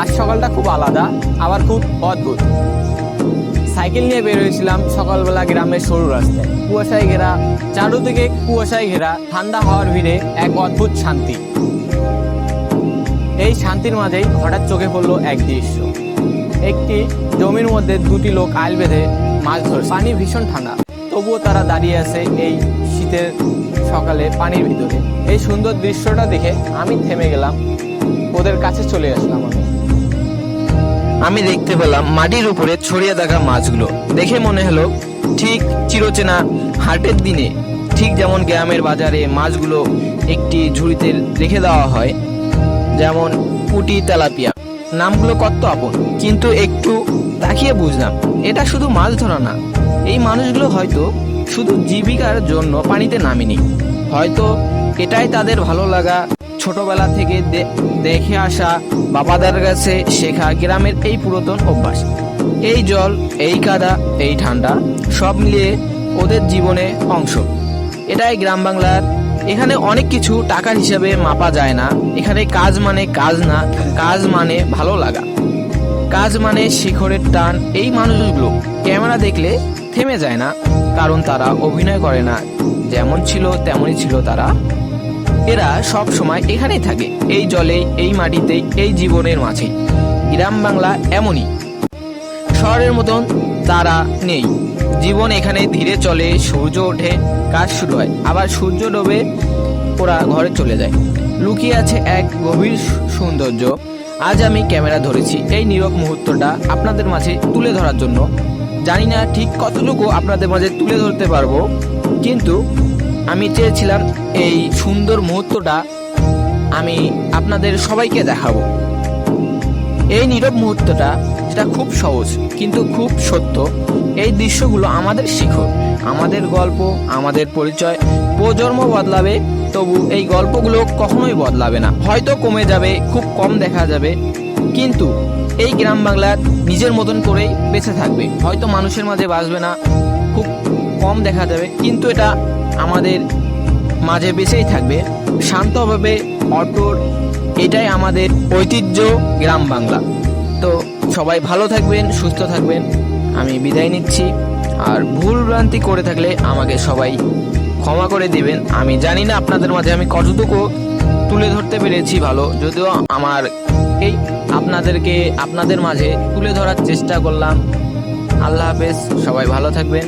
আজ সকালটা খুব আলাদা, আবার খুব অদ্ভুত। সাইকেল নিয়ে বের হয়েছিলাম সকালবেলা গ্রামের সরু রাস্তায়, কুয়াশায় ঘেরা, চারদিকে কুয়াশায় ঘেরা, ঠান্ডা হাওয়ার ভিড়ে এক অদ্ভুত শান্তি। এই শান্তির মাঝেই হঠাৎ চোখে পড়লো এক দৃশ্য। একটি জমির মধ্যে দুটি লোক আইল বেঁধে মাছ ধরছে। পানি ভীষণ ঠান্ডা, তবুও তারা দাঁড়িয়ে আছে এই শীতের সকালে পানির ভিতরে। এই সুন্দর দৃশ্যটা দেখে আমি থেমে গেলাম, ওদের কাছে চলে আসলাম। আমি দেখতে পেলাম মাটির উপরে ছড়িয়ে থাকা মাছগুলো। দেখে মনে হলো ঠিক চিরচেনা হাটের দিনে ঠিক যেমন গ্রামের বাজারে মাছগুলো একটি ঝুড়িতে রেখে দেওয়া হয়, যেমন পুঁটি, তেলাপিয়া, নামগুলো কত আপন। কিন্তু একটু তাকিয়ে বুঝলাম এটা শুধু মাছ ধরা না, এই মানুষগুলো হয়তো শুধু জীবিকার জন্য পানিতে নামেনি, হয়তো এটাই তাদের ভালো লাগা, ছোটবেলা থেকে দেখে আসা, বাবাদের কাছে শেখা গ্রামের এই পুরাতন অভ্যাস। এই জল, এই কাদা, এই ঠান্ডা সব মিলিয়ে ওদের জীবনে অংশ। এটাই গ্রাম বাংলার। এখানে অনেক কিছু টাকার হিসাবে মাপা যায় না। এখানে কাজ মানে কাজ না, কাজ মানে ভালো লাগা, কাজ মানে শিখরের টান। এই মানুষগুলো ক্যামেরা দেখলে থেমে যায় না, কারণ তারা অভিনয় করে না, যেমন ছিল তেমনই ছিল তারা। এরা সব সময় এখানেই থাকে, এই জলে, এই মাটিতে, এই জীবনের মাঝে। গ্রাম বাংলা এমনই, শহরের মতন তারা নেই। জীবন এখানে ধীরে চলে, সূর্য ওঠে, কাজ শুরু হয়, আবার সূর্য ডোবে, ওরা ঘরে চলে যায়। লুকিয়ে আছে এক গভীর সৌন্দর্য। আজ আমি ক্যামেরা ধরেছি এই নীরব মুহূর্তটা আপনাদের মাঝে তুলে ধরার জন্য। জানি না ঠিক কতটুকু আপনাদের মাঝে তুলে ধরতে পারবো, কিন্তু আমি চেয়েছিলাম এই সুন্দর মুহূর্তটা আমি আপনাদের সবাইকে দেখাবো। এই নীরব মুহূর্তটা, যেটা খুব সহজ কিন্তু খুব সত্য। এই দৃশ্যগুলো আমাদের শিখো, আমাদের গল্প, আমাদের পরিচয়। প্রজন্ম বদলাবে, তবু এই গল্পগুলো কখনোই বদলাবে না। হয়তো কমে যাবে, খুব কম দেখা যাবে, কিন্তু এই গ্রাম বাংলার নিজের মতন করেই বেঁচে থাকবে। হয়তো মানুষের মাঝে বাঁচবে না, খুব কম দেখা যাবে, কিন্তু এটা আমাদের মাঝে বেঁচেই থাকবে শান্তভাবে, অটুট। এটাই আমাদের ঐতিহ্য, গ্রাম বাংলা। তো সবাই ভালো থাকবেন, সুস্থ থাকবেন। আমি বিদায় নিচ্ছি, আর ভুল ভ্রান্তি করে থাকলে আমাকে সবাই ক্ষমা করে দিবেন। আমি জানি না আপনাদের মাঝে আমি কতটুকু তুলে ধরতে পেরেছি ভালো, যদিও আমার এই আপনাদেরকে আপনাদের মাঝে তুলে ধরার চেষ্টা করলাম। আল্লাহ হাফেজ, সবাই ভালো থাকবেন।